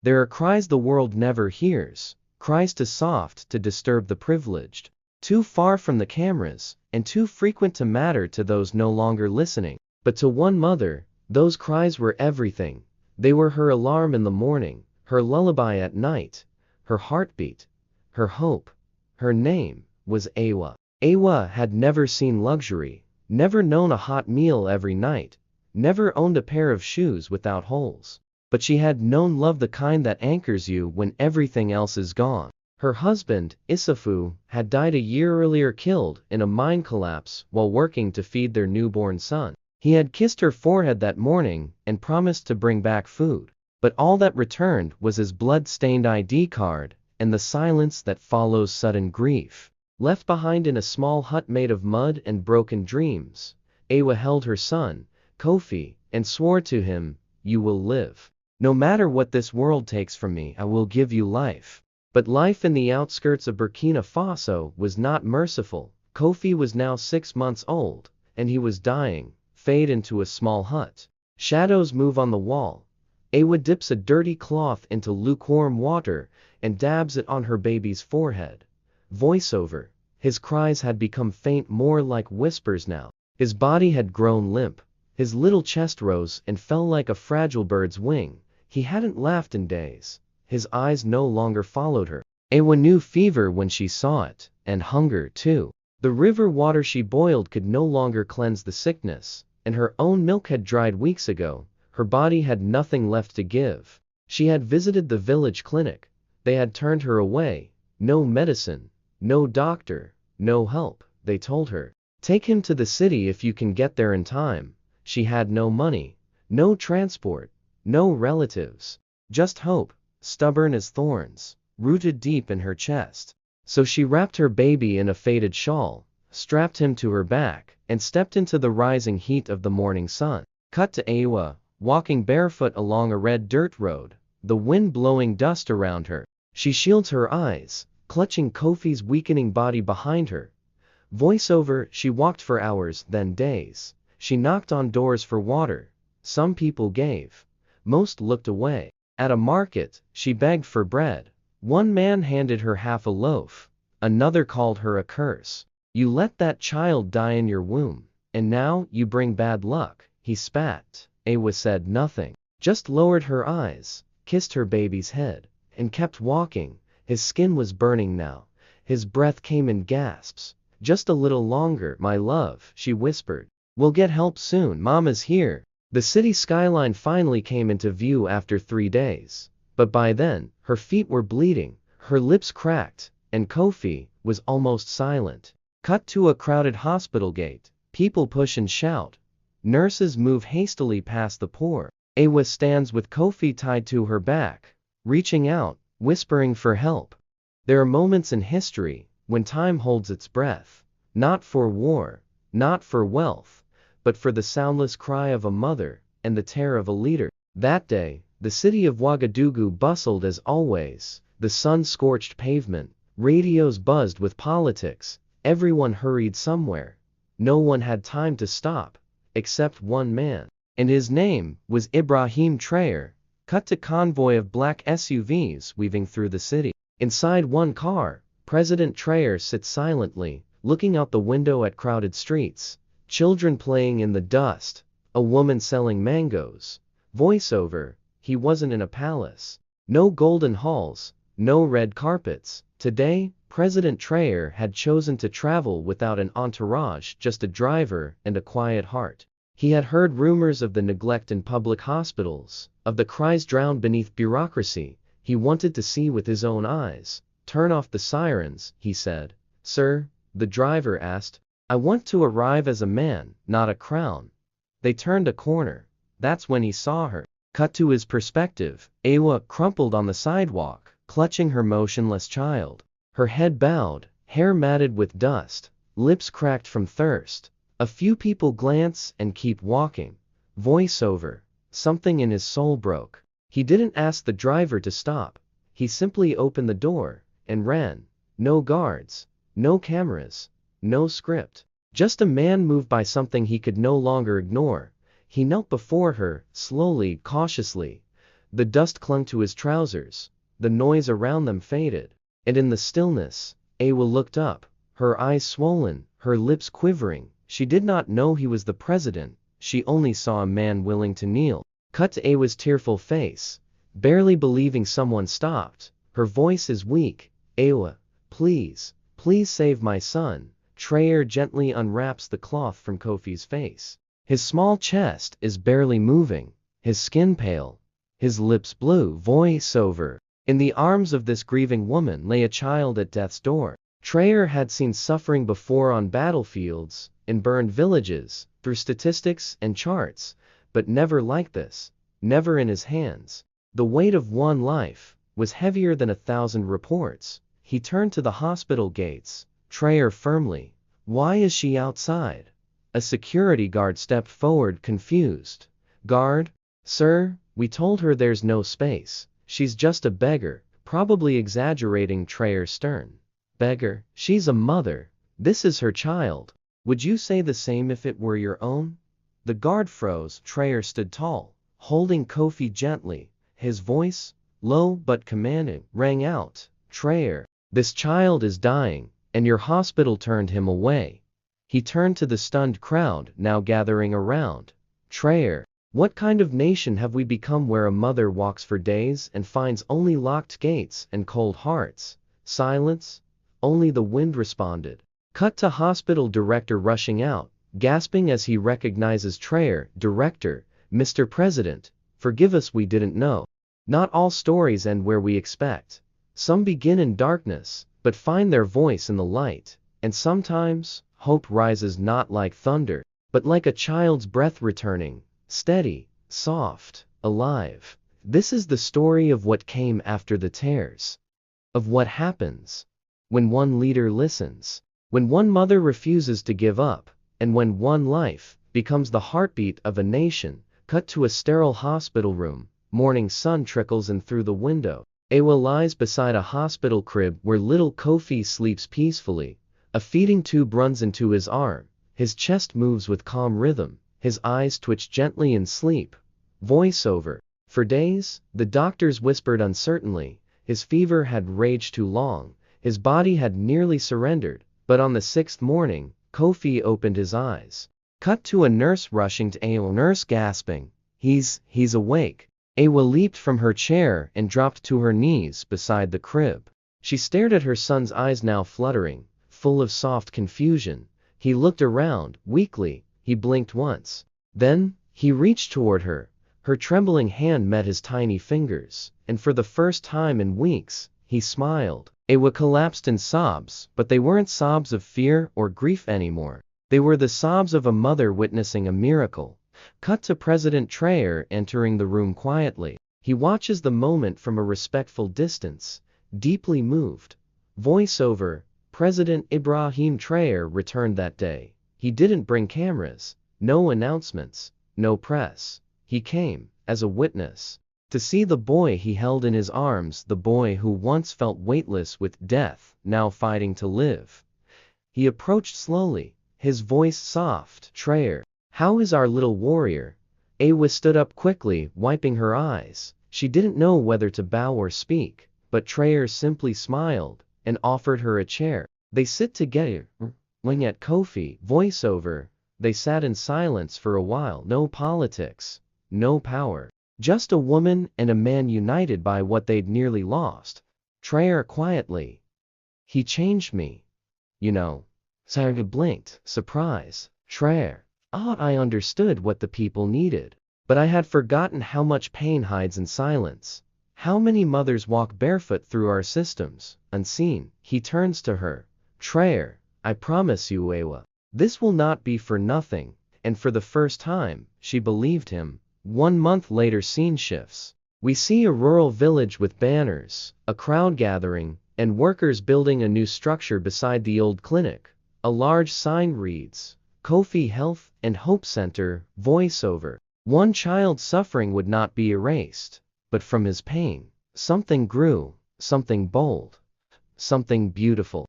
There are cries the world never hears, cries too soft to disturb the privileged, too far from the cameras, and too frequent to matter to those no longer listening. But to one mother, those cries were everything. They were her alarm in the morning, her lullaby at night, her heartbeat, her hope. Her name was Awa. Awa had never seen luxury, never known a hot meal every night, never owned a pair of shoes without holes. But she had known love, the kind that anchors you when everything else is gone. Her husband, Isafu, had died a year earlier, killed in a mine collapse while working to feed their newborn son. He had kissed her forehead that morning and promised to bring back food. But all that returned was his blood-stained ID card and the silence that follows sudden grief. Left behind in a small hut made of mud and broken dreams, Awa held her son, Kofi, and swore to him, "You will live. No matter what this world takes from me, I will give you life." But life in the outskirts of Burkina Faso was not merciful. Kofi was now 6 months old, and he was dying. Fade into a small hut. Shadows move on the wall. Awa dips a dirty cloth into lukewarm water and dabs it on her baby's forehead. Voiceover. His cries had become faint, more like whispers now. His body had grown limp. His little chest rose and fell like a fragile bird's wing. He hadn't laughed in days. His eyes no longer followed her. Awa knew fever when she saw it, and hunger too. The river water she boiled could no longer cleanse the sickness, and her own milk had dried weeks ago. Her body had nothing left to give. She had visited the village clinic. They had turned her away. No medicine, no doctor, no help, they told her. Take him to the city if you can get there in time. She had no money, no transport, no relatives. Just hope, stubborn as thorns, rooted deep in her chest. So she wrapped her baby in a faded shawl, strapped him to her back, and stepped into the rising heat of the morning sun. Cut to Awa, walking barefoot along a red dirt road, the wind blowing dust around her. She shields her eyes, clutching Kofi's weakening body behind her. Voiceover. She walked for hours, then days. She knocked on doors for water. Some people gave. Most looked away. At a market, she begged for bread. One man handed her half a loaf. Another called her a curse. "You let that child die in your womb, and now you bring bad luck," he spat. Awa said nothing, just lowered her eyes, kissed her baby's head, and kept walking. His skin was burning now. His breath came in gasps. "Just a little longer, my love," she whispered. "We'll get help soon. Mama's here." The city skyline finally came into view after 3 days. But by then, her feet were bleeding, her lips cracked, and Kofi was almost silent. Cut to a crowded hospital gate. People push and shout. Nurses move hastily past the poor. Awa stands with Kofi tied to her back, reaching out, whispering for help. There are moments in history when time holds its breath, not for war, not for wealth, but for the soundless cry of a mother and the terror of a leader. That day, the city of Ouagadougou bustled as always. The sun-scorched pavement, radios buzzed with politics, everyone hurried somewhere. No one had time to stop, except one man, and his name was Ibrahim Traoré. Cut to convoy of black SUVs weaving through the city. Inside one car, President Traoré sits silently, looking out the window at crowded streets. Children playing in the dust, a woman selling mangoes. Voiceover. He wasn't in a palace. No golden halls, no red carpets. Today, President Traoré had chosen to travel without an entourage, just a driver and a quiet heart. He had heard rumors of the neglect in public hospitals, of the cries drowned beneath bureaucracy. He wanted to see with his own eyes. "Turn off the sirens," he said. "Sir?" the driver asked. "I want to arrive as a man, not a crown." They turned a corner. That's when he saw her. Cut to his perspective. Awa crumpled on the sidewalk, clutching her motionless child. Her head bowed, hair matted with dust, lips cracked from thirst. A few people glance and keep walking. Voiceover. Something in his soul broke. He didn't ask the driver to stop. He simply opened the door and ran. No guards, no cameras, no script. Just a man moved by something he could no longer ignore. He knelt before her, slowly, cautiously. The dust clung to his trousers, the noise around them faded, and in the stillness, Awa looked up, her eyes swollen, her lips quivering. She did not know he was the president, she only saw a man willing to kneel. Cut to Awa's tearful face, barely believing someone stopped. Her voice is weak. Awa, please, please save my son. Traoré gently unwraps the cloth from Kofi's face. His small chest is barely moving, his skin pale, his lips blue. Voiceover. In the arms of this grieving woman lay a child at death's door. Traoré had seen suffering before on battlefields, in burned villages, through statistics and charts, but never like this, never in his hands. The weight of one life was heavier than 1,000 reports. He turned to the hospital gates. Traoré firmly. Why is she outside? A security guard stepped forward, confused. Guard? Sir, we told her there's no space. She's just a beggar, probably exaggerating. Traoré stern. Beggar? She's a mother. This is her child. Would you say the same if it were your own? The guard froze. Traoré stood tall, holding Kofi gently. His voice, low but commanding, rang out. Traoré, this child is dying, and your hospital turned him away. He turned to the stunned crowd now gathering around. Traoré, what kind of nation have we become where a mother walks for days and finds only locked gates and cold hearts? Silence. Only the wind responded. Cut to hospital director rushing out, gasping as he recognizes Traoré. Director, Mr. President, forgive us, we didn't know. Not all stories end where we expect. Some begin in darkness, but find their voice in the light. And sometimes, hope rises not like thunder, but like a child's breath returning, steady, soft, alive. This is the story of what came after the tears. Of what happens when one leader listens, when one mother refuses to give up, and when one life becomes the heartbeat of a nation. Cut to a sterile hospital room. Morning sun trickles in through the window. Awa lies beside a hospital crib where little Kofi sleeps peacefully. A feeding tube runs into his arm. His chest moves with calm rhythm. His eyes twitch gently in sleep. Voiceover. For days, the doctors whispered uncertainly. His fever had raged too long. His body had nearly surrendered. But on the 6th morning, Kofi opened his eyes. Cut to a nurse rushing to Awa. Nurse gasping. He's awake. Awa leaped from her chair and dropped to her knees beside the crib. She stared at her son's eyes now fluttering, full of soft confusion. He looked around, weakly. He blinked once. Then, he reached toward her. Her trembling hand met his tiny fingers, and for the first time in weeks, he smiled. Awa collapsed in sobs, but they weren't sobs of fear or grief anymore. They were the sobs of a mother witnessing a miracle. Cut to President Traoré entering the room quietly. He watches the moment from a respectful distance, deeply moved. Voiceover. President Ibrahim Traoré returned that day. He didn't bring cameras, no announcements, no press. He came, as a witness, to see the boy he held in his arms, the boy who once felt weightless with death, now fighting to live. He approached slowly, his voice soft. Traoré, how is our little warrior? Awa stood up quickly, wiping her eyes. She didn't know whether to bow or speak, but Traoré simply smiled and offered her a chair. They sit together, looking at Kofi. Voiceover. They sat in silence for a while. No politics, no power. Just a woman and a man united by what they'd nearly lost. Traoré quietly. He changed me. You know. Sarah blinked, surprise. Traoré. I understood what the people needed. But I had forgotten how much pain hides in silence. How many mothers walk barefoot through our systems, unseen. He turns to her. Traoré, I promise you, Awa, this will not be for nothing. And for the first time, she believed him. 1 month later, scene shifts. We see a rural village with banners, a crowd gathering, and workers building a new structure beside the old clinic. A large sign reads, Kofi Health and Hope Center. Voiceover. One child's suffering would not be erased, but from his pain, something grew, something bold, something beautiful.